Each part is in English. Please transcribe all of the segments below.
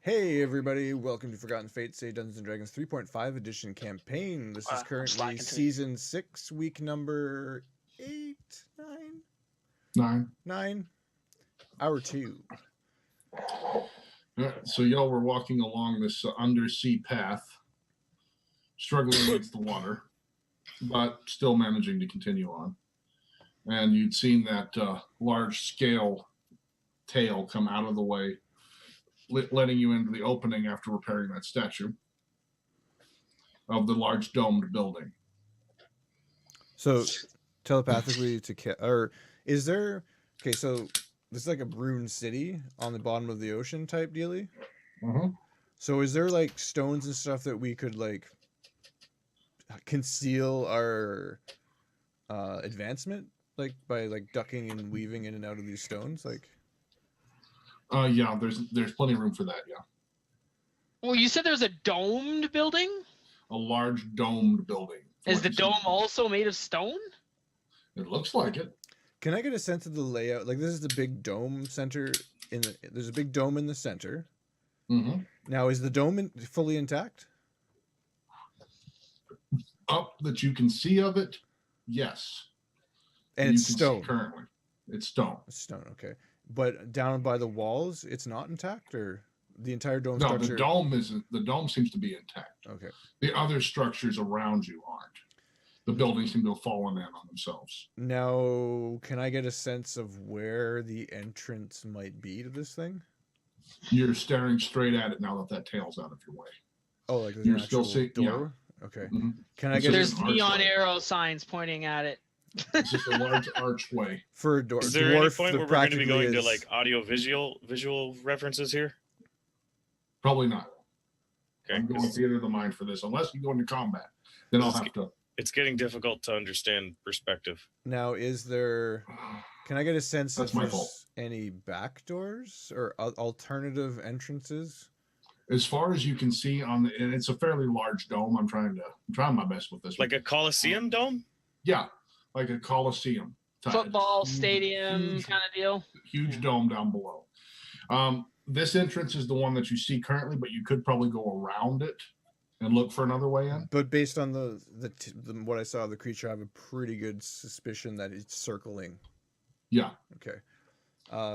Hey everybody, welcome to Forgotten Fates, a Dungeons & Dragons 3.5 edition campaign. This is currently season 6, week number 8, 9, hour 2. So y'all were walking along this undersea path, struggling against the water, but still managing to continue on. And you'd seen that large-scale tail come out of the way, letting you into the opening after repairing that statue of the large domed building. So, telepathically or is there... Okay, so this is like a ruined city on the bottom of the ocean type dealy? Mm-hmm. So is there like stones and stuff that we could like conceal our advancement? Like by like ducking and weaving in and out of these stones? Like... Yeah, there's plenty of room for that, yeah. Well, you said there's a domed building? A large domed building. Is the dome also made of stone? It looks like it. Can I get a sense of the layout? Like, this is the big dome center. There's a big dome in the center. Mm-hmm. Now, is the dome fully intact? Up that you can see of it, yes. And it's stone. Currently, it's stone. It's stone, okay. But down by the walls, it's not intact, or the entire dome structure? No, the dome isn't. The dome seems to be intact. Okay. The other structures around you aren't. The buildings seem to have fallen in on themselves. Now, can I get a sense of where the entrance might be to this thing? You're staring straight at it now that tail's out of your way. Oh, like there's you're an still seeing door? Yeah. Okay. Mm-hmm. Can I get? There's neon arrow signs pointing at it. It's just a large archway for a door. Is there any point where we're going to be going to like audio visual references here? Probably not. Okay. I'm going theater of the mind for this, unless you go into combat. Then I'll have to. It's getting difficult to understand perspective. Now, is there? Can I get a sense That's if there's any back doors or alternative entrances? As far as you can see and it's a fairly large dome. I'm trying my best with this. Like a Coliseum dome? Yeah, like a Coliseum. Football stadium kind of deal. Huge dome down below. This entrance is the one that you see currently, but you could probably go around it and look for another way in. But based on the what I saw of the creature, I have a pretty good suspicion that it's circling. Yeah. Okay.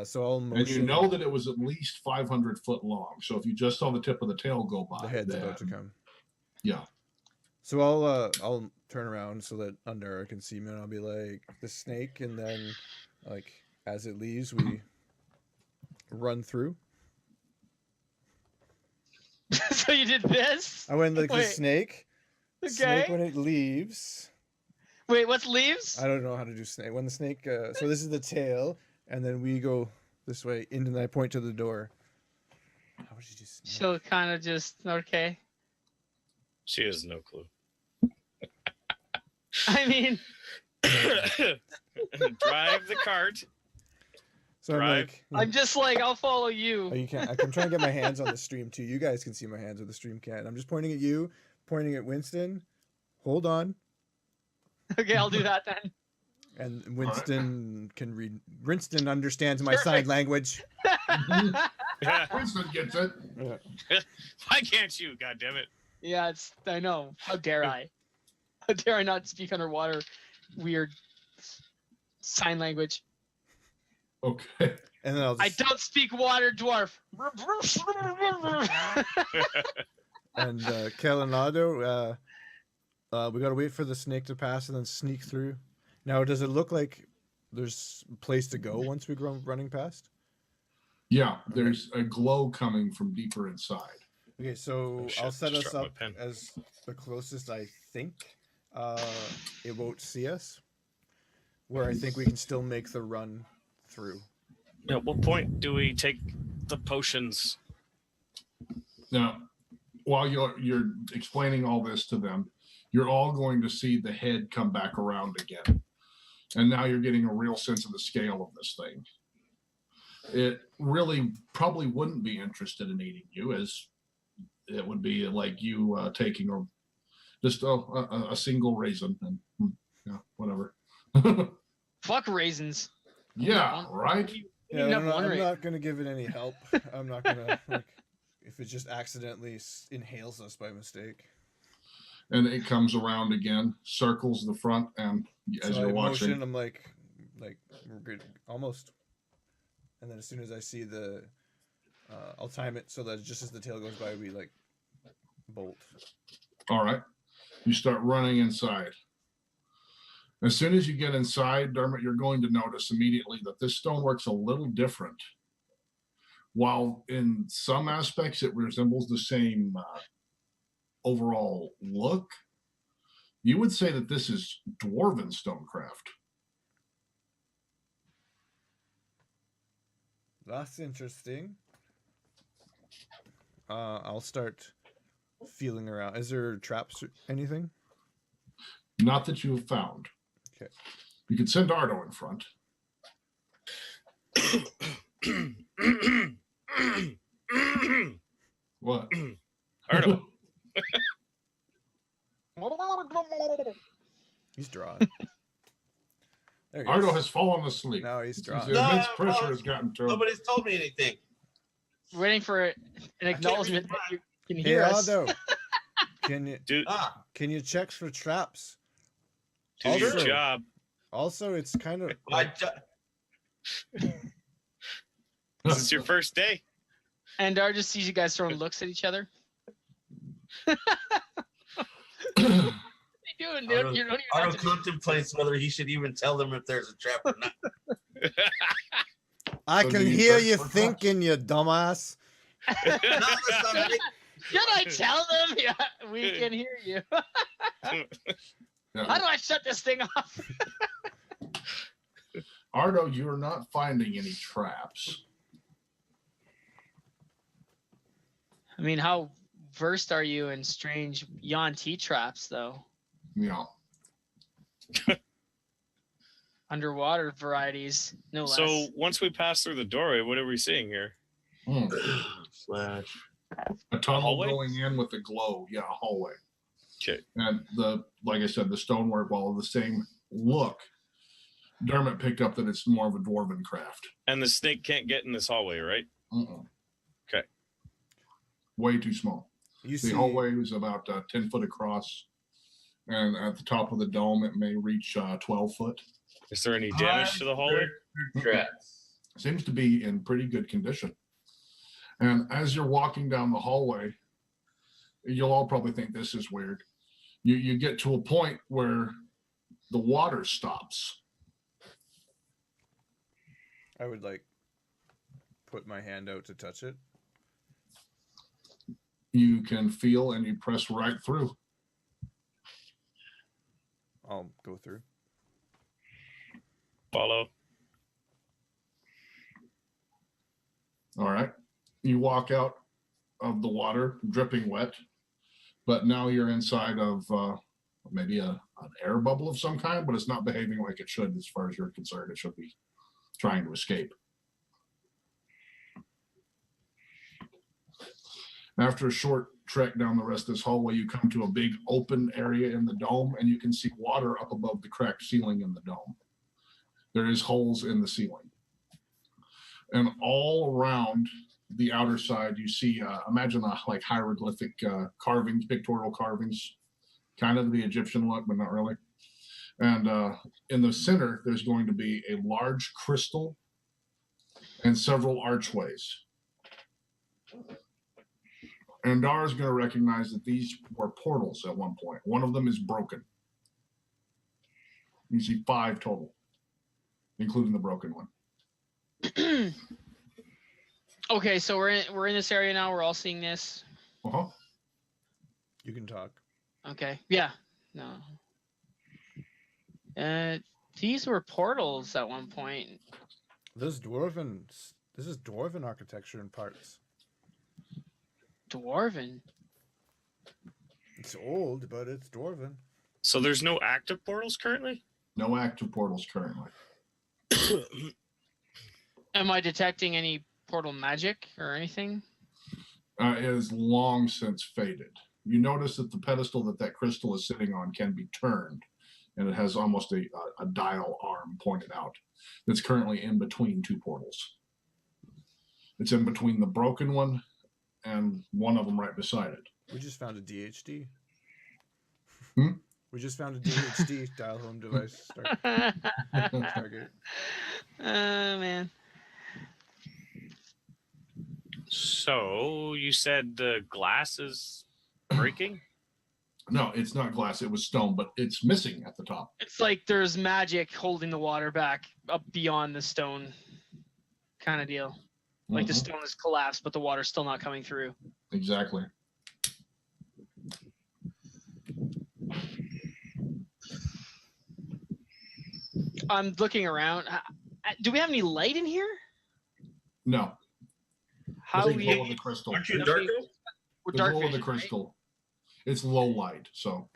So I'll motion. And you know that it was at least 500 foot long. So if you just saw the tip of the tail go by, the head's about to come. Yeah. So I'll turn around so that Undera can see me, and I'll be like the snake, and then like as it leaves, we run through. So you did this? I went like the snake. Okay. Snake when it leaves. Wait, what's leaves? I don't know how to do snake. When the snake, so this is the tail, and then we go this way, and then I point to the door. How would you do snake? She'll kind of just, okay. She has no clue. I mean... Drive the cart. So I'm just like, I'll follow you. Oh, you can't. I'm trying to get my hands on the stream too. You guys can see my hands, but the stream can't. I'm just pointing at you, pointing at Winston. Hold on. Okay, I'll do that then. And Winston can read. Winston understands my sign language. Winston gets it. Why can't you? God damn it! Yeah, I know. How dare I? How dare I not speak underwater? Weird sign language. Okay. And then I don't speak water, dwarf. And Kel and Ardo, we gotta wait for the snake to pass and then sneak through. Now, does it look like there's a place to go once we go running past? Yeah, there's a glow coming from deeper inside. Okay, so I'll set us up as the closest I think it won't see us, where I think we can still make the run through. At what point do we take the potions? Now, while you're explaining all this to them, you're all going to see the head come back around again. And now you're getting a real sense of the scale of this thing. It really probably wouldn't be interested in eating you, as it would be like you taking just a single raisin and yeah, whatever. Fuck raisins. Yeah, right? Yeah, I'm not going to give it any help. I'm not going to... if it just accidentally inhales us by mistake. And it comes around again, circles the front, and as So you're I watching, motion, I'm like we're good, almost. And then as soon as I see the, I'll time it so that just as the tail goes by, we like bolt. all right, you start running inside. As soon as you get inside, Dermot, you're going to notice immediately that this stonework's a little different. While in some aspects it resembles the same overall look, you would say that this is dwarven stonecraft. That's interesting. I'll start feeling around. Is there traps or anything? Not that you have found. Okay. You could send Ardo in front. What? Ardo. He's drawing. There he Ardo is. has fallen asleep. Now he's His drawing. immense pressure has gotten to him. Nobody's told me anything. Waiting for an acknowledgement that you can hear Hey, us. Aldo, can you Ah, can you check for traps? Do your Also- job. Also, it's kind of This is your first day. And Dar just sees you guys throwing looks at each other. What are you doing, dude? Ardo- You don't even Ardo have to- contemplates whether he should even tell them if there's a trap or not. I So can do you hear search you for traps? thinking, you dumbass. No, that's not right. Should I tell them? Yeah, we can hear you. Yeah. How do I shut this thing off? Ardo, you're not finding any traps. I mean, how versed are you in strange Yuan-Ti traps, though? Yeah. Underwater varieties, no less. So once we pass through the doorway, what are we seeing here? Hmm. Slash. A tunnel Hallway? going in with a glow. Yeah, a hallway. Okay. And like I said, the stonework, while the same look, Dermot picked up that it's more of a dwarven craft. And the snake can't get in this hallway, right? Uh-uh. Okay. Way too small. You The see, hallway was about 10 foot across, and at the top of the dome, it may reach 12 foot. Is there any damage to the hallway? Traps. Seems to be in pretty good condition. And as you're walking down the hallway, you'll all probably think this is weird. You get to a point where the water stops. I would like put my hand out to touch it. You can feel and you press right through. I'll go through. Follow. All right. You walk out of the water, dripping wet, but now you're inside of maybe an air bubble of some kind, but it's not behaving like it should as far as you're concerned. It should be trying to escape. After a short trek down the rest of this hallway, you come to a big open area in the dome, and you can see water up above the cracked ceiling in the dome. There is holes in the ceiling. And all around the outer side, you see, imagine like hieroglyphic carvings, pictorial carvings, kind of the Egyptian look, but not really. And in the center, there's going to be a large crystal and several archways. And Dar is going to recognize that these were portals at one point. One of them is broken. You see 5 total, including the broken one. Okay, so we're in this area now. We're all seeing this. Uh-huh. You can talk. Okay. Yeah. No. These were portals at one point. This is dwarven architecture in parts. Dwarven. It's old, but it's dwarven. So there's no active portals currently? No active portals currently. Am I detecting any portal magic or anything? It is long since faded. You notice that the pedestal that crystal is sitting on can be turned, and it has almost a dial arm pointed out that's currently in between 2 portals. It's in between the broken one and one of them right beside it. We just found a DHD. Hmm? We just found a DHD dial home device. Stargate. Man. So you said the glass is breaking? No, it's not glass. It was stone, but it's missing at the top. It's like there's magic holding the water back up beyond the stone kind of deal. Like the stone is collapsed, but the water's still not coming through. Exactly. I'm looking around. Do we have any light in here? No. How There's we? glow in the crystal. Aren't you dark? We're The dark glow in the vision, right? crystal. It's low light, so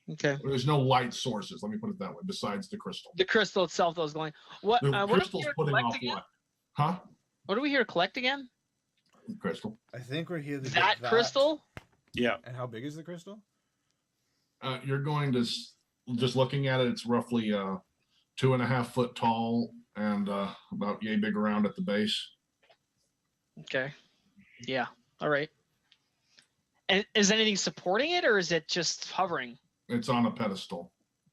Okay. there's no light sources. Let me put it that way. Besides the crystal, The crystal itself, though, is going. What? the What are we crystal's here to putting collect off again? what? Huh? What are we here to collect again? Crystal. I think we're here to get That crystal? Yeah. And how big is the crystal? You're going to just looking at it. It's roughly 2.5 foot tall and about yay big around at the base. Okay. Yeah. All right. And is anything supporting it, or is it just hovering? It's on a pedestal.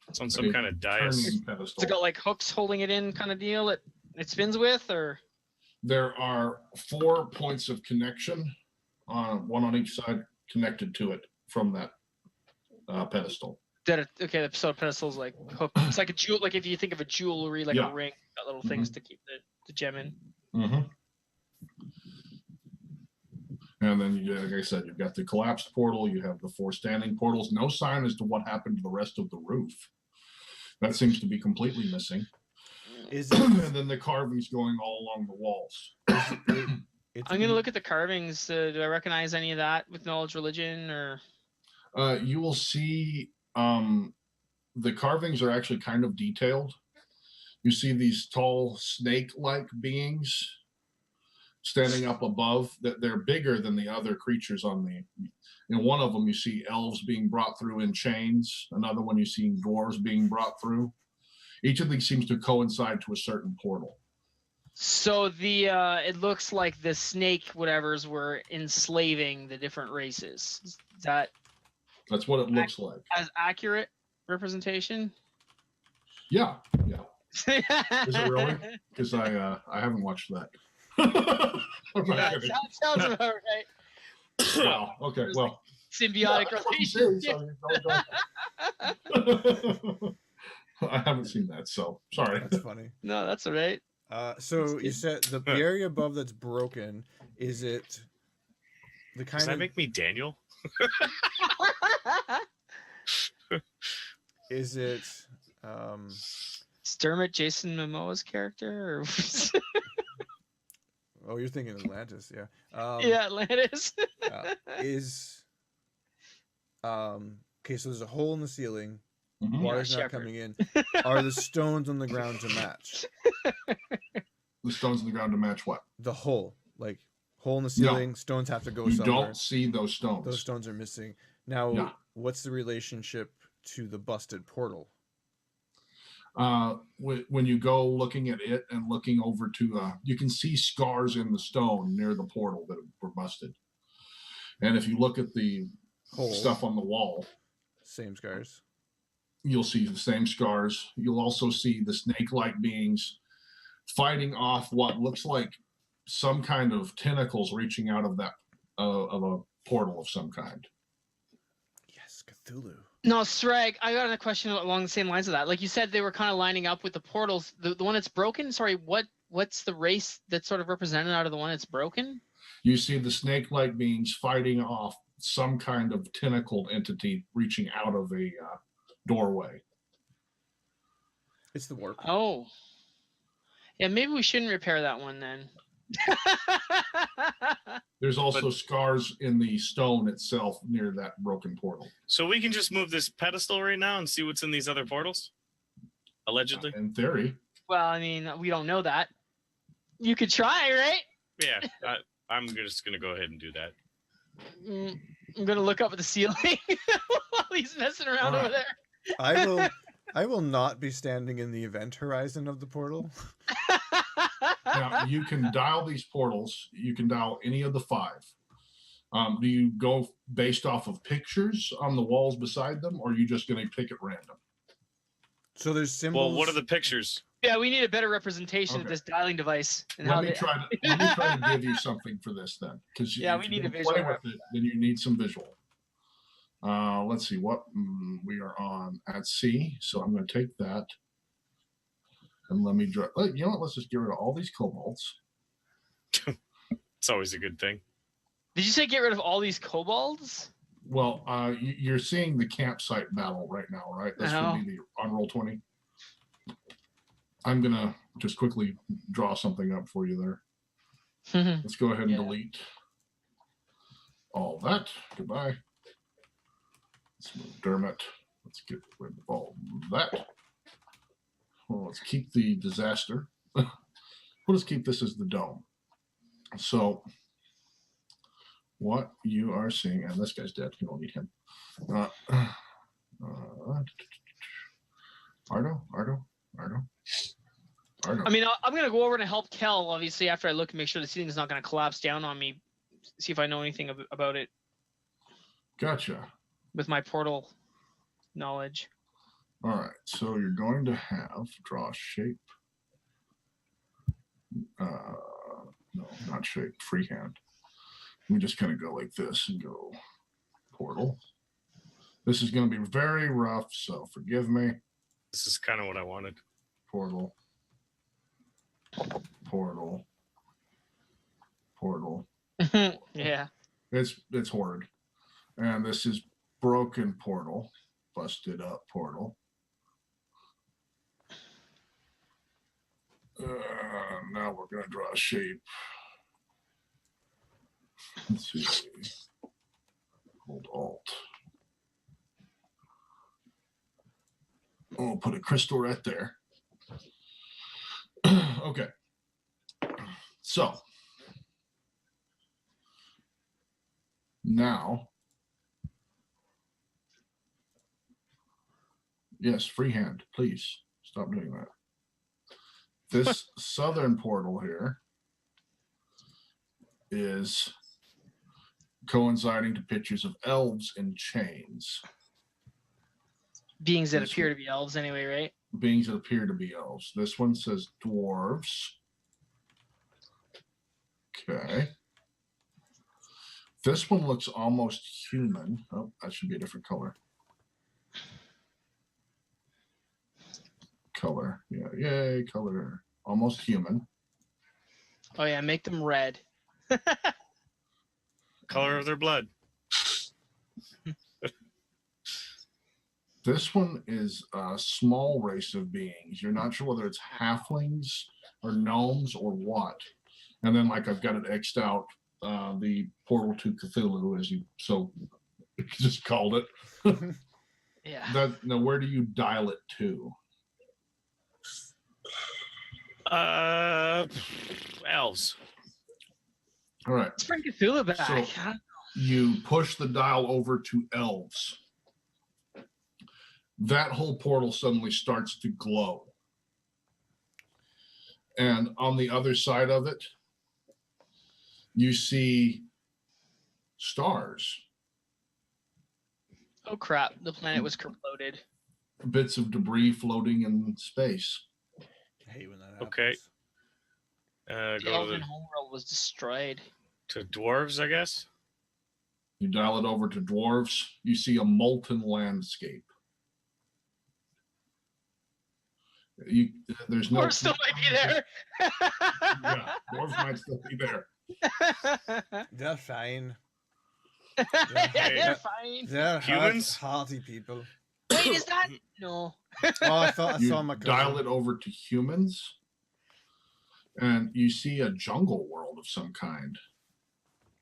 It's on some kind of dais. Turning pedestal. Has it got like hooks holding it in, kind of deal? It spins with, or? There are 4 points of connection, one on each side, connected to it from that pedestal. Okay, so pedestal's like hook. It's like a jewel. Like if you think of a jewelry, like Yeah. a ring, got little things to keep the gem in. Mm-hmm. And then, like I said, you've got the collapsed portal. You have the 4 standing portals. No sign as to what happened to the rest of the roof. That seems to be completely missing. Is And it? then the carvings going all along the walls. I'm gonna look at the carvings. Do I recognize any of that with knowledge religion or? You will see the carvings are actually kind of detailed. You see these tall snake-like beings standing up above. That they're bigger than the other creatures on the. In one of them, you see elves being brought through in chains. Another one, you see dwarves being brought through. Each of these seems to coincide to a certain portal. So the it looks like the snake whatevers were enslaving the different races. Is that That's what it looks like. as accurate representation? Yeah. Is it really? Because I haven't watched that. I'm not Yeah, kidding. sounds about right. Wow. Okay. Well. Symbiotic I'm serious. relationship. I haven't seen that, so sorry. That's funny. No, that's all right. So you said the area above that's broken. Is it the kind Does that of? make me Daniel? Is it? Is Dermot Jason Momoa's character? Or... Oh, you're thinking Atlantis, yeah. yeah, Atlantis. Is okay? So there's a hole in the ceiling. Mhm. Water's Yeah, not shepherd. coming in. Are the stones on the ground to match The stones in the ground to match what? the hole? Like hole in the ceiling, stones have to go You somewhere. don't see those stones. Those stones are missing. Now, Yeah. what's the relationship to the busted portal? When you go looking at it and looking over to, you can see scars in the stone near the portal that were busted. And if you look at the Hole, stuff on the wall, same scars. you'll see the same scars. You'll also see the snake-like beings fighting off what looks like some kind of tentacles reaching out of that of a portal of some kind. Yes, Cthulhu. No, Sragg, I got a question along the same lines of that. Like you said, they were kind of lining up with the portals. The one that's broken. Sorry, what's the race that's sort of represented out of the one that's broken? You see the snake-like beings fighting off some kind of tentacled entity reaching out of a doorway. It's the warp. Oh, yeah. Maybe we shouldn't repair that one then. There's also scars in the stone itself near that broken portal. So we can just move this pedestal right now and see what's in these other portals? Allegedly? In theory. Well, I mean, we don't know that. You could try, right? Yeah, I'm just going to go ahead and do that. I'm gonna look up at the ceiling while he's messing around All over right. there. I will not be standing in the event horizon of the portal. Now, you can dial these portals. You can dial any of the 5. Do you go based off of pictures on the walls beside them, or are you just going to pick at random? So there's symbols. Well, what are the pictures? Yeah, we need a better representation of Okay. this dialing device. And Let me try to give you something for this then, because Yeah, we need a visual play with it. Then you need some visual. Let's see what we are on at C. So I'm going to take that and let me draw. You know what? Let's just get rid of all these kobolds. It's always a good thing. Did you say get rid of all these kobolds? Well, you're seeing the campsite battle right now, right? That's going to be the on roll 20. I'm gonna just quickly draw something up for you there. Let's go ahead and delete all that. Goodbye. Let's move Dermot. Let's get rid of all that. Well, let's keep the disaster. We'll just keep this as the dome. So what you are seeing, and this guy's dead. You don't need him. Ardo. I mean, I'm going to go over and help Kel, obviously, after I look and make sure the ceiling is not going to collapse down on me. See if I know anything about it. Gotcha. With my portal knowledge. All right. So you're going to have draw shape. No, not shape. Freehand. Let me just kind of go like this and go portal. This is going to be very rough, so forgive me. This is kind of what I wanted. Portal. Yeah. It's horrid. And this is broken portal. Busted up portal. Now we're going to draw a shape. Let's see. Hold Alt. We'll put a crystal right there. Okay. So now, yes, freehand, please stop doing that. This southern portal here is coinciding to pictures of elves in chains. Beings that appear to be elves anyway, right? Beings that appear to be elves. This one says dwarves. Okay. This one looks almost human. Oh, that should be a different color. Color. Yeah, yay, color. Almost human. Oh, yeah, make them red. Color of their blood. This one is a small race of beings. You're not sure whether it's halflings or gnomes or what. And then, like, I've got it X'd out, the portal to Cthulhu, as you so just called it. Yeah. Now, where do you dial it to? Elves. All right. Let's bring Cthulhu back. So you push the dial over to elves. That whole portal suddenly starts to glow. And on the other side of it, you see stars. Oh, crap. The planet was corroded. Bits of debris floating in space. I hate when that happens. Okay. The Go elven homeworld was destroyed. to dwarves, I guess. You dial it over to dwarves, you see a molten landscape. There's no. Dwarves still might be there. Yeah, dwarves might still be there. They're fine. They're fine. They're Humans? hearty people. Wait, is that? No. Oh, I thought I You saw my dial cousin. it over to humans, and you see a jungle world of some kind.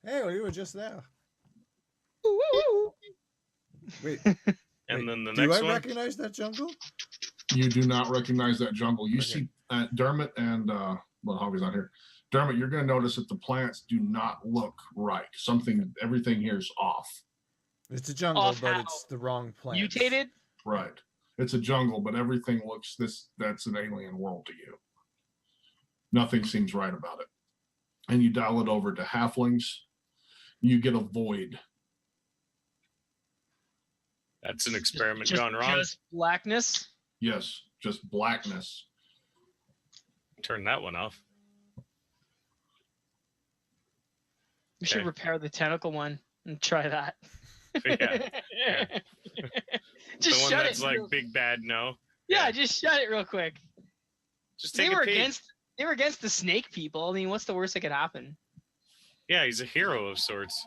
Hey, well, you were just there. Wait, And then the do next I one. recognize that jungle? You do not recognize that jungle. You Okay. see Dermot and well, Haavia's not here. Dermot, you're going to notice that the plants do not look right. Everything here is off. It's a jungle, Off but how? it's the wrong plant. Mutated? Right. It's a jungle, but everything looks that's an alien world to you. Nothing seems right about it. And you dial it over to halflings, you get a void. That's an experiment Just, gone wrong. just blackness. Yes, just blackness. Turn that one off. We should Okay. repair the tentacle one and try that. Yeah. Just The one shut that's it. like big bad no. Yeah, just shut it real quick. Just They take were a peek. against the snake people. I mean, what's the worst that could happen? Yeah, he's a hero of sorts.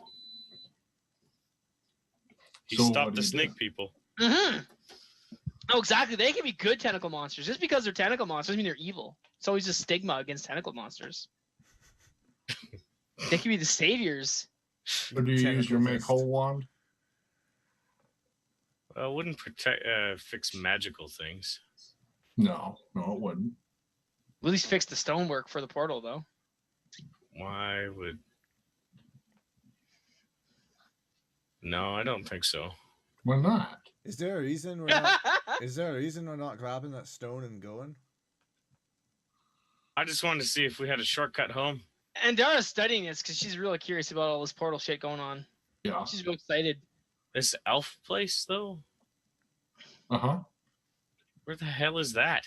He So what stopped do the you do? snake people. Mm-hmm. Oh, exactly. They can be good tentacle monsters. Just because they're tentacle monsters doesn't mean they're evil. It's always a stigma against tentacle monsters. They can be the saviors. Or do you use your Tentacle make fist. whole wand? Well, it wouldn't fix magical things. No, it wouldn't. We'll at least fix the stonework for the portal, though. Why would? No, I don't think so. Why not? Is there a reason we're not? Is there a reason we're not grabbing that stone and going? I just wanted to see if we had a shortcut home. And Dara's studying this because she's really curious about all this portal shit going on. Yeah. She's real excited. This elf place, though? Uh-huh. Where the hell is that?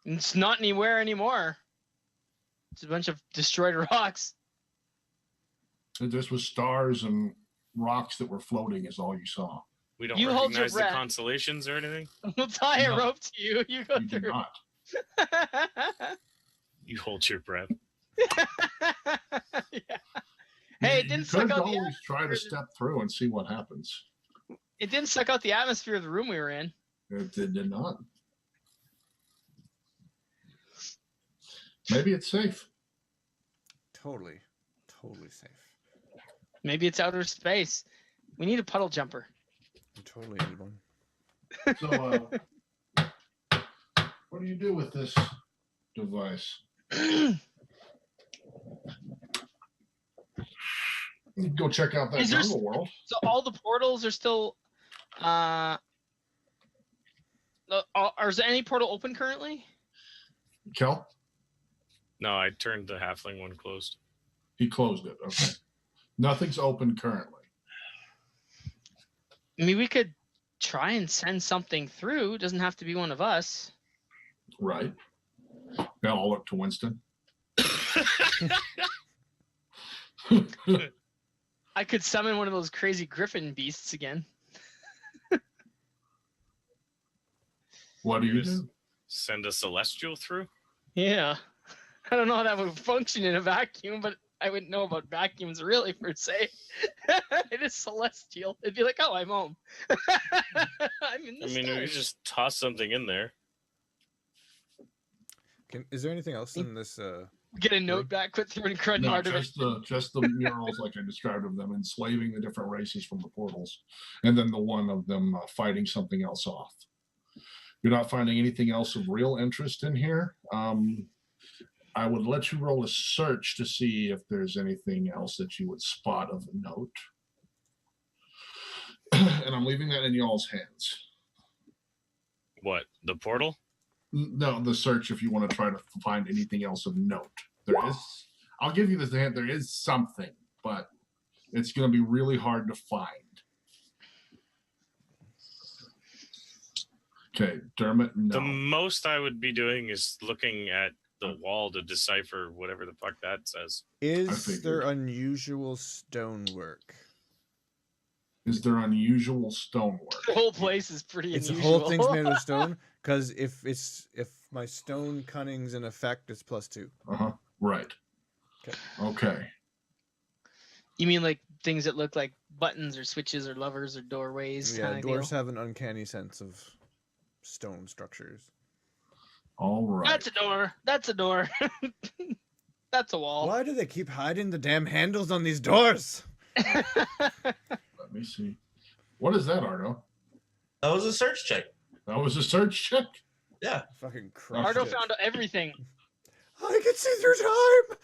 It's not anywhere anymore. It's a bunch of destroyed rocks. This was stars and rocks that were floating is all you saw. We don't You hold your recognize the breath. constellations or anything? We'll tie a No. rope to you. You go You did through. not. You hold your breath. Yeah. Hey, it You didn't suck could out the always try to step through and see what happens. It didn't suck out the atmosphere of the room we were in. It did not. Maybe it's safe. Totally safe. Maybe it's outer space. We need a puddle jumper. We totally need one. So, what do you do with this device? Go check out that Is there jungle world. So all the portals are still. Is there any portal open currently? Kel, No, I turned the halfling one closed. he closed it. Okay. Nothing's open currently. I mean, we could try and send something through. It doesn't have to be one of us. Right. Now I'll look to Winston. I could summon one of those crazy griffin beasts again. What do you Just do? Send a celestial through? Yeah. I don't know how that would function in a vacuum, but I wouldn't know about vacuums really per se. It is celestial. It'd be like, oh, I'm home. I'm in the I mean, sky. we just toss something in there. Is there anything else in this? Get a note back, quit throwing crud No, hard of it. just the murals like I described of them enslaving the different races from the portals, and then the one of them fighting something else off. You're not finding anything else of real interest in here. I would let you roll a search to see if there's anything else that you would spot of note. And I'm leaving that in y'all's hands. What? The portal? No, the search if you want to try to find anything else of note. There is, I'll give you this hint, there is something, but it's going to be really hard to find. Okay, Dermot, no. The most I would be doing is looking at the wall to decipher whatever the fuck that says. Is figured. there unusual stonework? Is there unusual stonework? The whole place is pretty It's the unusual. whole thing's made of stone. Because if my stone cunning's in effect, it's +2. Uh-huh, right. Okay. You mean like things that look like buttons or switches or levers or doorways? Yeah, kinda dwarves deal? have an uncanny sense of stone structures. All right. That's a door. That's a door. That's a wall. Why do they keep hiding the damn handles on these doors? Let me see. What is that, Ardo? That was a search check. That was a search check? Yeah. Fucking crushed Ardo it. found everything. I can see through time.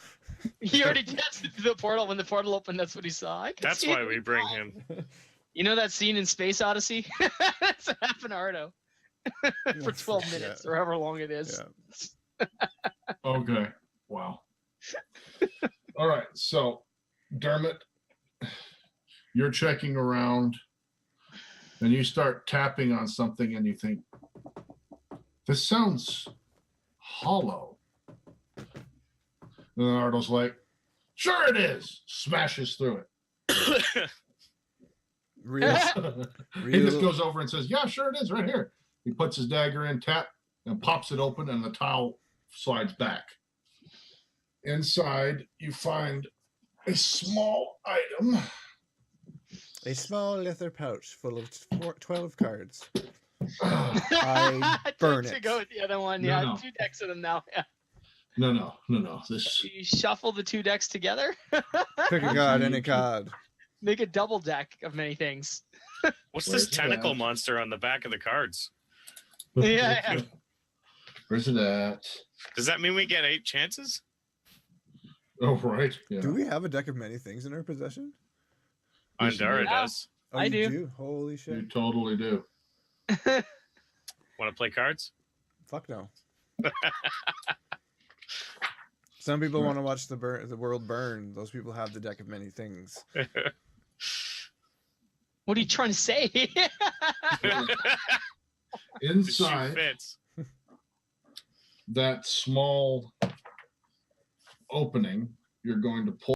He already tested the portal. When the portal opened, that's what he saw. I can That's see why it. we bring him. You know that scene in Space Odyssey? That's what happened to Ardo for 12 minutes or however long it is. Yeah. Okay. Wow. All right. So, Dermot, you're checking around and you start tapping on something and you think, this sounds hollow. And then Ardo's like, sure it is. Smashes through it. Real, He just real, goes over and says, yeah, sure it is right here. He puts his dagger in, tap, and pops it open, and the tile slides back. Inside, you find a small item. a small leather pouch full of 12 cards. Ah, I burn To it. go with the other one. No, Yeah, no. 2 decks of them now. Yeah. no. This You shuffle the 2 decks together. Pick a card, any card. Make a double deck of many things. What's Where's this tentacle that? monster on the back of the cards? Yeah. Where's it at? Does that mean we get 8 chances? Oh, right. Yeah. Do we have a deck of many things in our possession? Andara Yeah. does. Oh, I you do. Holy You shit. totally do. Want to play cards? Fuck no. Some people Right. want to watch the world burn. Those people have the deck of many things. What are you trying to say? The shoe Inside fits. that small opening, you're going to pull